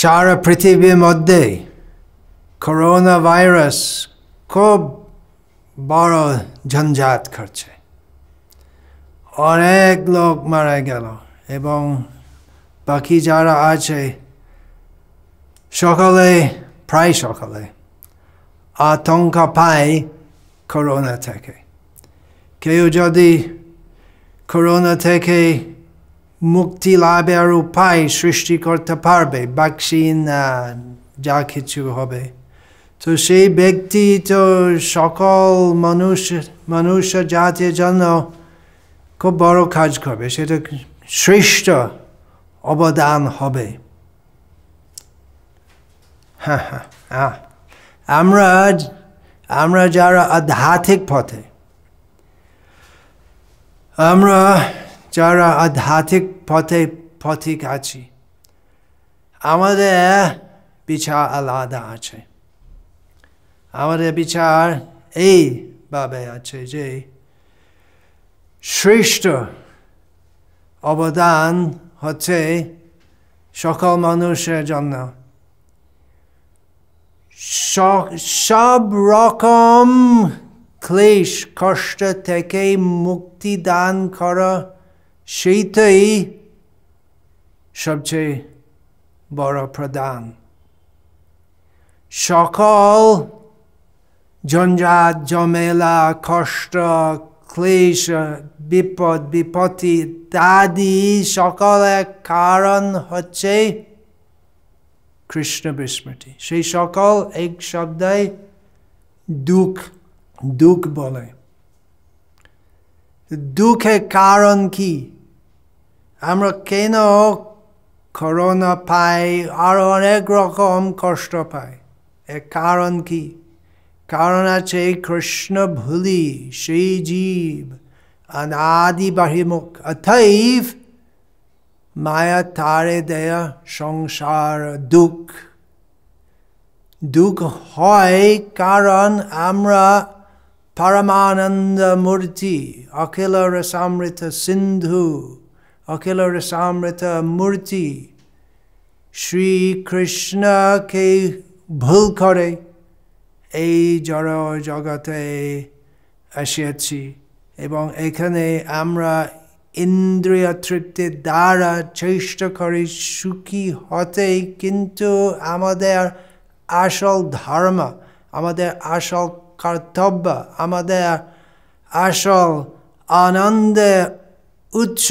সারা পৃথিবীর মধ্যে corona virus খুব বড় ঝঞ্ঝাট করছে। অনেক লোক মারা গেল এবং বাকি যারা আছে প্রায় সকলে আতঙ্ক পায় করোনা থেকে। কেউ যদি করোনা থেকে মুক্তি লাভের উপায় সৃষ্টি করতে পারবে, ভ্যাকসিন যা কিছু হবে, তো সেই ব্যক্তি তো সকল মানুষ জাতির জন্য খুব বড় কাজ করবে, সেটা শ্রেষ্ঠ অবদান হবে। আমরা যারা আধ্যাত্মিক পথে, পথিক আছি, আমাদের বিচার আলাদা আছে। আমাদের বিচার এইভাবে আছে যে শ্রেষ্ঠ অবদান হচ্ছে সকল মানুষের জন্য সব রকম ক্লেশ কষ্ট থেকে মুক্তি দান করা, সেইটাই সবচেয়ে বড় প্রদান। সকল ঝঞ্ঝাট ঝামেলা কষ্ট ক্লেশ বিপদ বিপত্তি ইত্যাদি সকলের কারণ হচ্ছে কৃষ্ণ বিস্মৃতি। সেই সকল এক শব্দে দুঃখ বলে। দুঃখের কারণ কি? আমরা কেন করোনা পাই আর অনেক রকম কষ্ট পাই? এর কারণ কি? কারণ আছে কৃষ্ণ ভুলি সেই জীব অনাদি বাহিমুখ, অতএব মায়া তারে দেয়া সংসার দুঃখ হয় কারণ আমরা পরমানন্দ মূর্তি অখিল রসামৃত সিন্ধু অখিল রসামৃত মূর্তি শ্রীকৃষ্ণকে ভুল করে এই জড় জগতে আসিয়াছি এবং এখানে আমরা ইন্দ্রিয় তৃপ্তির দ্বারা চেষ্টা করি সুখী হতে, কিন্তু আমাদের আসল ধর্ম, আমাদের আসল কর্তব্য, আমাদের আসল আনন্দের উৎস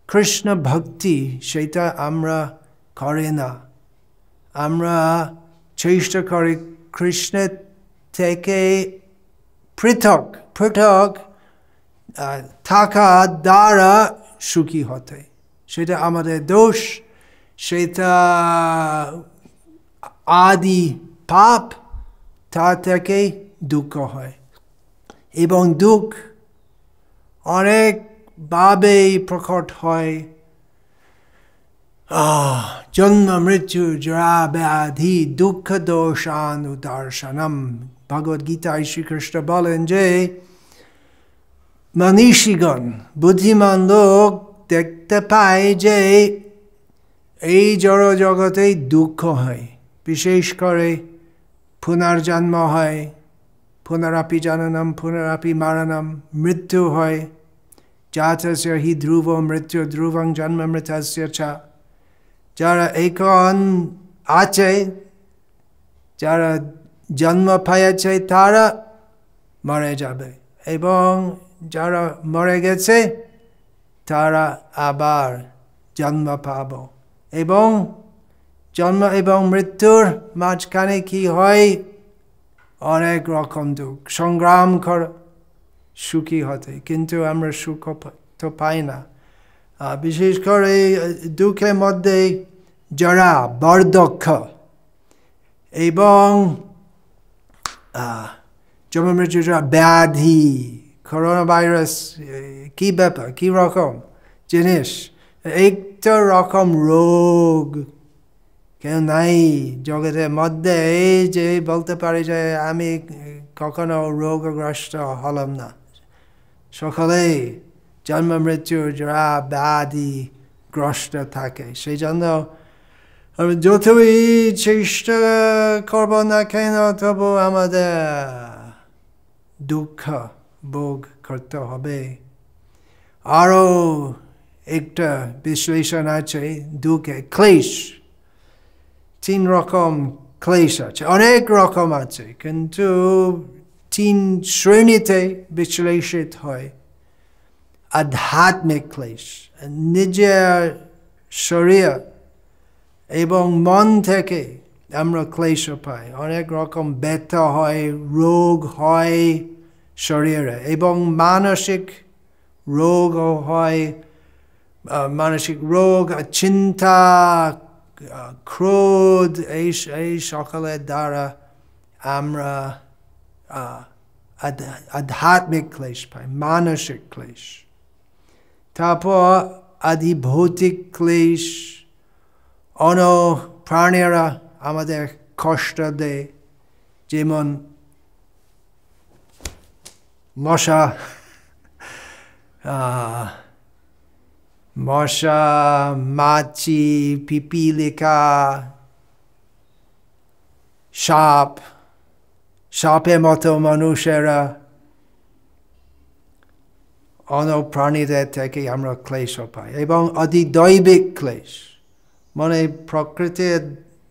কৃষ্ণ ভক্তি, সেটা আমরা করি না। আমরা চেষ্টা করি কৃষ্ণের থেকে পৃথক থাকা দ্বারা সুখী হতে। সেটা আমাদের দোষ, সেটা আদি পাপ, তা থেকে দুঃখ হয় এবং দুঃখ অনেকভাবে প্রকট হয়। জন্ম মৃত্যু জরা ব্যাধি দুঃখ দোষানুদর্শনম। ভগবদ গীতায় শ্রীকৃষ্ণ বলেন যে মনীষীগণ, বুদ্ধিমান লোক দেখতে পায় যে এই জড় জগতে দুঃখ হয়, বিশেষ করে পুনর্জন্ম হয়, পুনরাপি জননম পুনরাপি মরণম, মৃত্যু হয়। জাতস্য হি ধ্রুব মৃত্যু ধ্রুবং জন্ম মৃতস্য চ। যারা এখন আছে, যারা জন্ম পেয়েছে তারা মরে যাবে এবং যারা মরে গেছে তারা আবার জন্ম পাব এবং জন্ম এবং মৃত্যুর মাঝখানে কি হয়? অনেক রকম দুঃখ, সংগ্রাম কর সুখী হতে, কিন্তু আমরা সুখ তো পাই না। বিশেষ করে দুঃখের মধ্যে জরা বার্ধক্য এবং জন্ম মৃত্যু ব্যাধি, করোনা ভাইরাস কি ব্যাপার, কি রকম জিনিস, একটা রকম রোগ কেউ নাই জগতের মধ্যে যে বলতে পারে যে আমি কখনো রোগগ্রস্ত হলাম না। সকলেই জন্ম মৃত্যু জরা ব্যাধি গ্রস্ত থাকে। সেই জন্য আর যতই চেষ্টা করব না কেন তবু আমাদের দুঃখ ভোগ করতে হবে। আরো একটা বিশ্লেষণ আছে দুঃখে, ক্লেশ। 3 রকম ক্লেশ আছে, অনেক রকম আছে, কিন্তু 3 শ্রেণীতে বিশ্লেষিত হয়। আধ্যাত্মিক ক্লেশ, নিজের শরীর এবং মন থেকে আমরা ক্লেশ পাই। অনেক রকম ব্যথা হয়, রোগ হয় শরীরে, এবং মানসিক রোগও হয়। মানসিক রোগ, চিন্তা, ক্রোধ, এই সকলের দ্বারা আমরা আধ্যাত্মিক ক্লেশ পাই, মানসিক ক্লেশ। তারপর আধিভৌতিক ক্লেশ, অন্য প্রাণীরা আমাদের কষ্ট দেয়, যেমন মশা, মাছি, পিপিলিকা, সাপের মতো মানুষেরা, অন্য প্রাণীদের থেকে আমরা ক্লেশ পাই। এবং অধিদৈবিক ক্লেশ, মানে প্রকৃতির,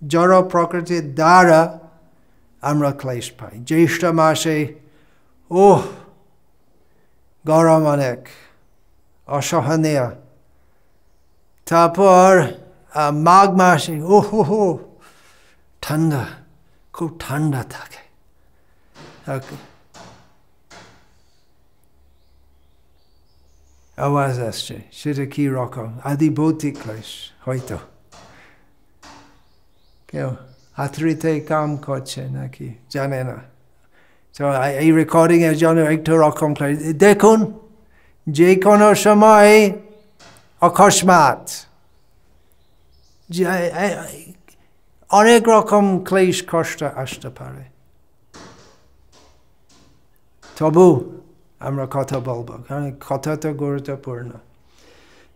জড় প্রকৃতির দ্বারা আমরা ক্লেশ পাই। জ্যৈষ্ঠ মাসে গরম অনেক, অসহনীয়। তারপর মাঘ মাসে ঠান্ডা, খুব ঠান্ডা থাকে। আওয়াজ আসছে, সেটা কি রকম? আধিভৌতিক ক্লেশ হয়তো। কেউ হাতুড়িতে কাম করছে নাকি জানে না। তো এই রেকর্ডিং এর জন্য একটা রকম ক্লেশ। দেখুন, যে কোনো সময় অকস্মাৎ অনেক রকম ক্লেশ কষ্ট আসতে পারে। তবু আমরা কথা বলবো, কারণ কথা তো গুরুত্বপূর্ণ,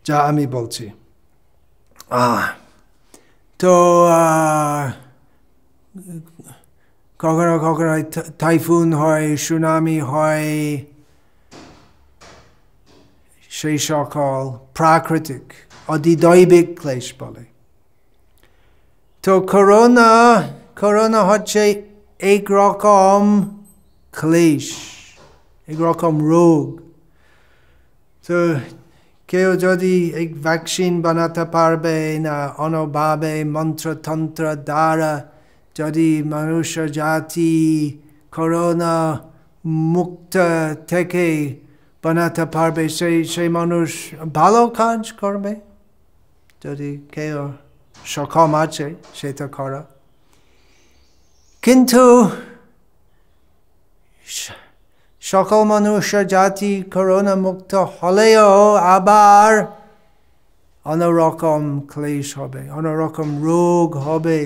যা আমি বলছি। তো কখনো কখনো টাইফুন হয়, সুনামি হয়, সেই সকল প্রাকৃতিক অধিদৈবিক ক্লেশ বলে। তো করোনা হচ্ছে এক রকম ক্লেশ, এক রকম রোগ। তো কেউ যদি এক ভ্যাকসিন বানাতে পারবে না, অন্যভাবে মন্ত্রতন্ত্র দ্বারা যদি মানুষ জাতি করোনা মুক্ত থেকে বানাতে পারবে, সেই মানুষ ভালো কাজ করবে। যদি কেউ সক্ষম আছে সেটা করা। কিন্তু সকল মানুষ জাতি করোনা মুক্ত হলেও আবার অন্যরকম ক্লেশ হবে, অন্যরকম রোগ হবে,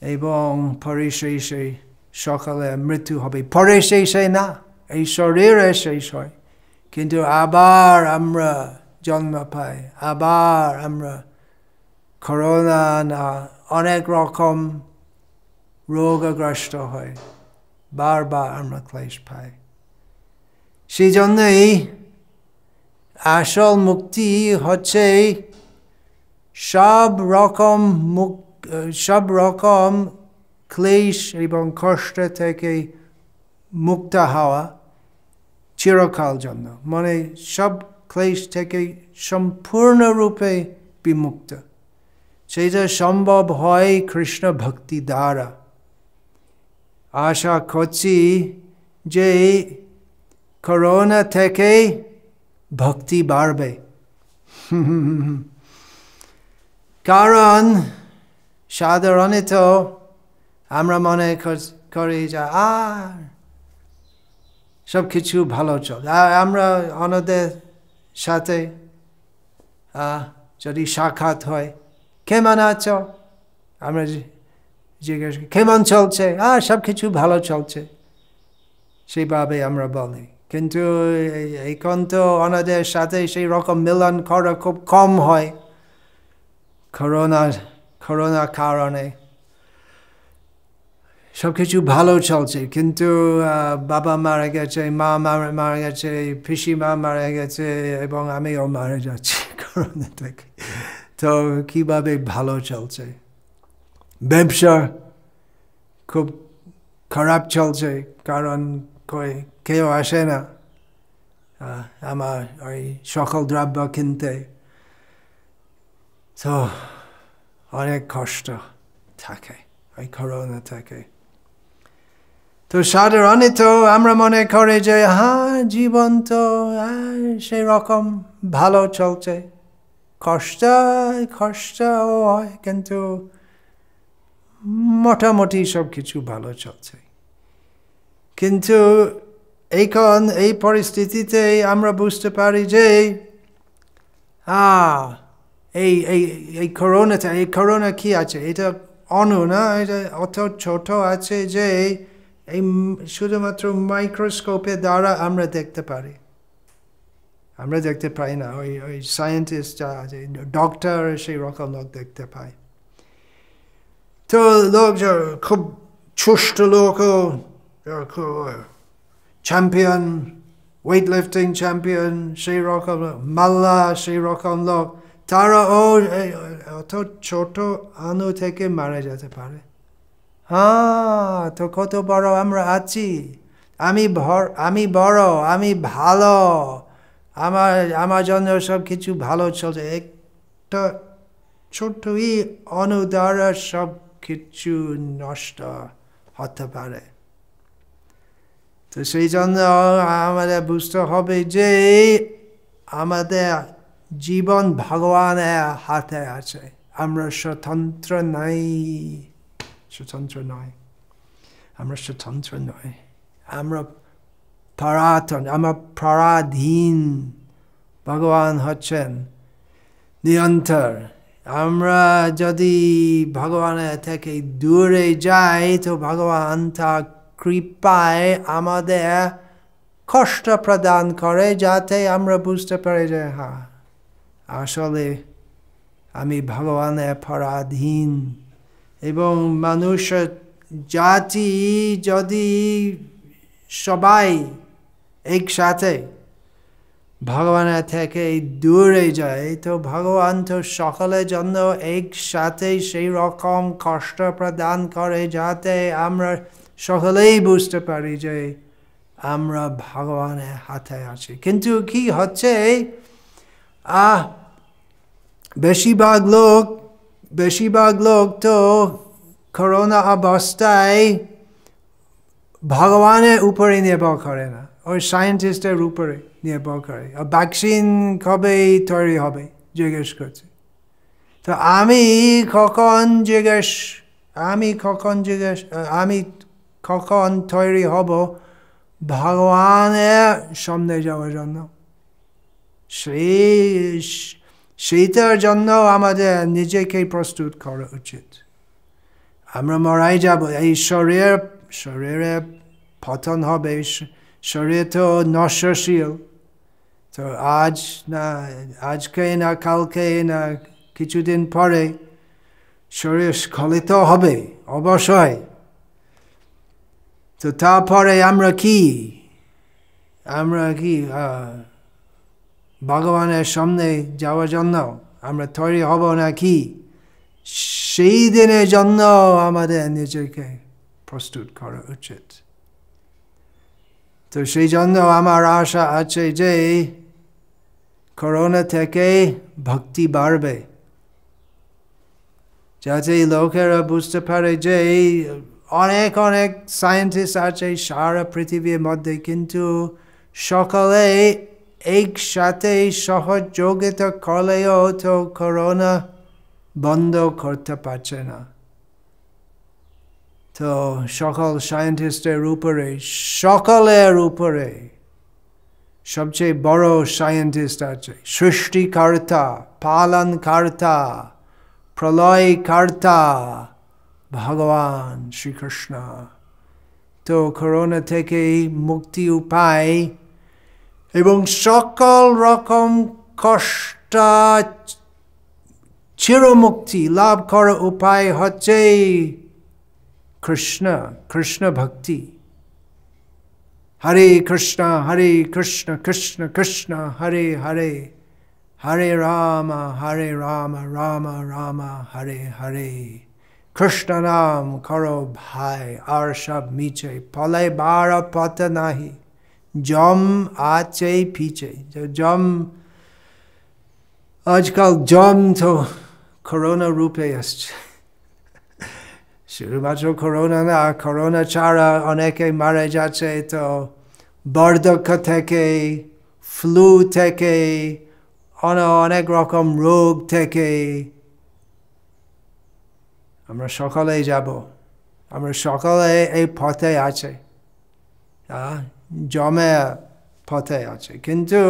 এবং পরিশেষে সকলের মৃত্যু হবে। পরিশেষে না, এই শরীরে শেষ হয়, কিন্তু আবার আমরা জন্ম পাই, আবার আমরা করোনা না অনেক রকম রোগগ্রস্ত হয়, বারবার আমরা ক্লেশ পাই। সেই জন্যই আসল মুক্তি হচ্ছে সব রকম ক্লেশ এবং কষ্ট থেকে মুক্ত হওয়া চিরকাল জন্য, মানে সব ক্লেশ থেকে সম্পূর্ণরূপে বিমুক্ত। সেটা সম্ভব হয় কৃষ্ণ ভক্তি দ্বারা। আশা করছি যে করোনা থেকে ভক্তি বাড়বে। কারণ সাধারণত আমরা মনে করি যে সব কিছু ভালো চলে। আমরা অন্যদের সাথে যদি সাক্ষাৎ হয়, কেমন আছো, আমরা জিজ্ঞেস করি কেমন চলছে, সব কিছু ভালো চলছে, সেইভাবে আমরা বলি। কিন্তু এখন তো অন্যদের সাথে সেই রকম মিলন করা খুব কম হয়, করোনা কারণে সবকিছু ভালো চলছে, কিন্তু বাবা মারা গেছে, মা মারা গেছে, পিসিমা মারা গেছে, এবং আমিও মারা যাচ্ছি করোনা থেকে। তো কিভাবে ভালো চলছে? ব্যবসা খুব খারাপ চলছে, কারণ কেউ আসে না আমার ওই সকল দ্রব্য কিনতে। তো অনেক কষ্ট থাকে ওই করোনা থেকে। তো সাধারণত আমরা মনে করি যে হ্যাঁ, জীবন তো সেই রকম ভালো চলছে, কষ্ট হয়, কিন্তু মোটামুটি সব কিছু ভালো চলছে। কিন্তু এখন এই পরিস্থিতিতে আমরা বুঝতে পারি যে এই করোনা কি আছে, এটা অণু না, এটা অত ছোট আছে যে এই শুধুমাত্র মাইক্রোস্কোপের দ্বারা আমরা দেখতে পারি, আমরা দেখতে পাই না। ওই সায়েন্টিস্ট যা আছে, ডক্টর, সেই রকম লোক দেখতে পায়। তো লোক খুব সুস্থ লোক, চ্যাম্পিয়ন, ওয়েট লিফটিং চ্যাম্পিয়ন, সেই রকম মাল্লা, সেই রকম লোক, তারা অত ছোট অণু থেকে মারা যেতে পারে। হ্যাঁ, তো কত বড় আমরা আছি, আমি বড়, আমি ভালো, আমার জন্য সব কিছু ভালো চলছে। একটা ছোট্টই অণু দ্বারা সব কিছু নষ্ট হতে পারে। তো সেই জন্য আমাদের বুঝতে হবে যে আমাদের জীবন ভগবানের হাতে আছে, আমরা স্বতন্ত্র নই, আমরা স্বতন্ত্র নই, আমরা পরাধীন। ভগবান হচ্ছেন নিয়ন্ত্রণ। আমরা যদি ভগবানের থেকে দূরে যাই, তো ভগবান তার কৃপায় আমাদের কষ্ট প্রদান করে, যাতে আমরা বুঝতে পারি যে হ্যাঁ, আসলে আমি ভগবানের পরাধীন। এবং মানুষ জাতি যদি সবাই একসাথে ভগবানের থেকে দূরে যায়, তো ভগবান তো সকলের জন্য একসাথে সেই রকম কষ্ট প্রদান করে, যাতে আমরা সকলেই বুঝতে পারি যে আমরা ভগবানের হাতে আছি। কিন্তু কি হচ্ছে, বেশিরভাগ লোক তো করোনা অবস্থায় ভগবানের উপরে নির্ভর করে না, ওই সায়েন্টিস্টের উপরে নির্ভর করে। ভ্যাকসিন কবে তৈরি হবে জিজ্ঞেস করছে। তো আমি কখন তৈরি হব ভগবানের সামনে যাওয়ার জন্য? সেইটার জন্য আমাদের নিজেকে প্রস্তুত করা উচিত। আমরা মারাই যাব, এই শরীরে পতন হবে, শরীর তো নশ্বরশীল। তো আজকে না কালকে না কিছুদিন পরে শরীর স্খলিত হবে অবশ্যই। তো তারপরে আমরা কি ভগবানের সামনে যাওয়ার জন্য আমরা তৈরি হব নাকি? সেই দিনের জন্য আমাদের নিজেকে প্রস্তুত করা উচিত। তো সেই জন্য আমার আশা আছে যে করোনা থেকে ভক্তি বাড়বে, যাতে লোকেরা বুঝতে পারে যে অনেক সায়েন্টিস্ট আছে সারা পৃথিবীর মধ্যে, কিন্তু সকলে একসাথে সহযোগিতা করলেও তো করোনা বন্ধ করতে পারছে না। তো সকল সায়েন্টিস্টের উপরে, সকলের উপরে সবচেয়ে বড় সায়েন্টিস্ট আছে, সৃষ্টিকর্তা, পালনকর্তা, প্রলয়কর্তা ভগবান শ্রীকৃষ্ণ। তো করোনা থেকে মুক্তি উপায় এবং সকল রকম কষ্ট চিরমুক্তি লাভ করার উপায় হচ্ছে কৃষ্ণ, কৃষ্ণ ভক্তি। হরে কৃষ্ণ কৃষ্ণ কৃষ্ণ হরে হরে, হরে রাম রাম রাম হরে হরে। কৃষ্ণ নাম করো ভাই, আর সব মিছে, ফলে বার পথ নাহি, জম আছে পিছে। জম, আজকাল জম তো করোনা রূপে আসছে। শুধুমাত্র করোনা না, করোনা ছাড়া অনেকে মারা যাচ্ছে তো বার্ধক্য থেকে, ফ্লু থেকে, অনেক রকম রোগ থেকে। আমরা সকালে যাব, আমরা সকালে এই পথে আছে, জমে পথে আছে। কিন্তু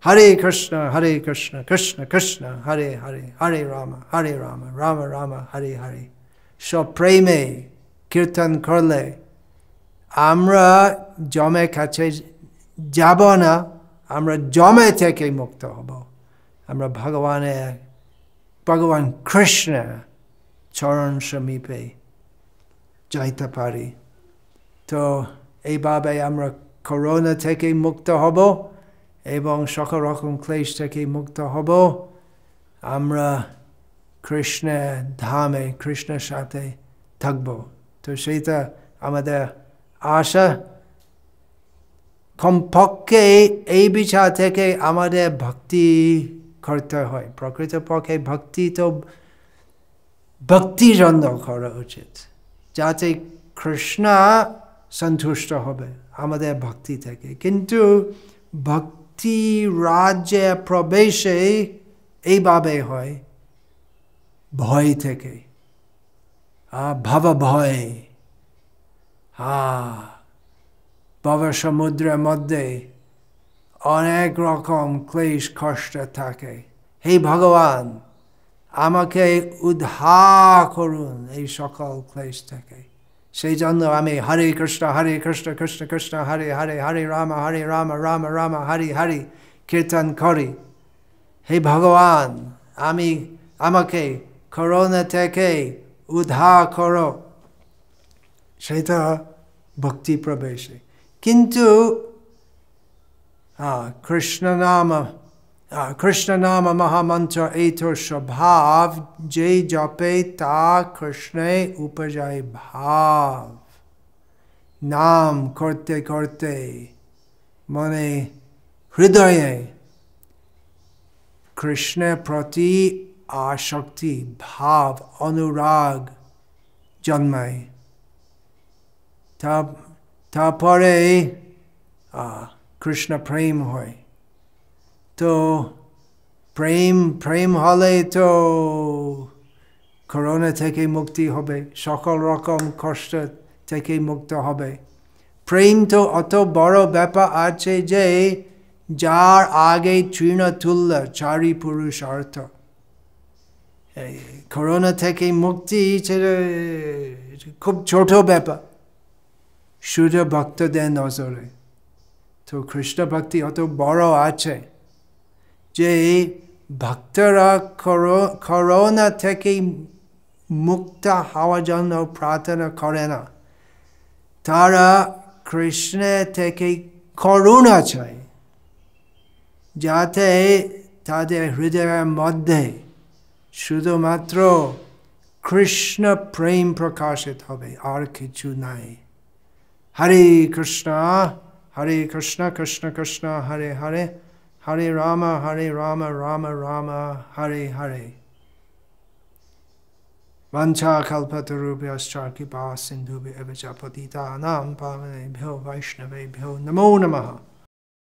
হরে কৃষ্ণ কৃষ্ণ কৃষ্ণ হরে হরে, হরে রাম রাম রাম হরে হরে, সব প্রেমে কীর্তন করলে আমরা জমে কাছে যাব না, আমরা জমে থেকে মুক্ত হব। আমরা ভগবান কৃষ্ণ চরণ সমীপে যাইতে পারি। তো এইভাবে আমরা করোনা থেকে মুক্ত হব এবং সকল রকম ক্লেশ থেকে মুক্ত হব। আমরা কৃষ্ণের ধামে কৃষ্ণের সাথে থাকব। তো সেইটা আমাদের আশা। কমপক্ষে এই বিচার থেকে আমাদের ভক্তি করতে হয়। প্রকৃতপক্ষে ভক্তি তো ভক্তির জন্য করা উচিত, যাতে কৃষ্ণ সন্তুষ্ট হবে আমাদের ভক্তি থেকে। কিন্তু ভক্তি রাজ্যে প্রবেশে এইভাবে হয় ভয় থেকে, ভব ভয়। ভব সমুদ্রের মধ্যে অনেক রকম ক্লেশ কষ্ট থাকে। হে ভগবান, আমাকে উদ্ধার করুন এই সকল ক্লেশ থেকে। সেই জন্য আমি হরে কৃষ্ণ কৃষ্ণ কৃষ্ণ হরে হরে, হরে রাম রাম রাম হরে হরে কীর্তন করি। হে ভগবান, আমাকে করোনা থেকে উদ্ধার করো। সেটা ভক্তি প্রবেশে। কিন্তু কৃষ্ণ নাম মহামন্ত্র এইটো স্বভাব, যে জপে তা কৃষ্ণে উপজায় ভাব। নাম করতে করতে মনে হৃদয়ে কৃষ্ণের প্রতি আসক্তি ভাব অনুরাগ জন্মায়। তারপরে কৃষ্ণ প্রেম হয়। তো প্রেম হলে তো করোনা থেকে মুক্তি হবে, সকল রকম কষ্ট থেকে মুক্ত হবে। প্রেম তো অত বড় ব্যাপার আছে যে যার আগে তৃণ তুল্য চারি পুরুষার্থ। করোনা থেকে মুক্তি খুব ছোট ব্যাপার শুধু ভক্তদের নজরে। তো কৃষ্ণ ভক্তি অত বড় আছে যে ভক্তরা করোনা থেকে মুক্ত হওয়ার জন্য প্রার্থনা করে না, তারা কৃষ্ণের থেকে করুণা চায়, যাতে তাদের হৃদয়ের মধ্যে শুধুমাত্র কৃষ্ণ প্রেম প্রকাশিত হবে, আর কিছু নাই। হরে কৃষ্ণ কৃষ্ণ কৃষ্ণ হরে হরে, হরে Ram Ram Ram Hare Hare. Vancha kalpatarubhyascha kripa sindhubhyo eva cha patitanam pavanebhyo vaishnavebhyo namo namaha।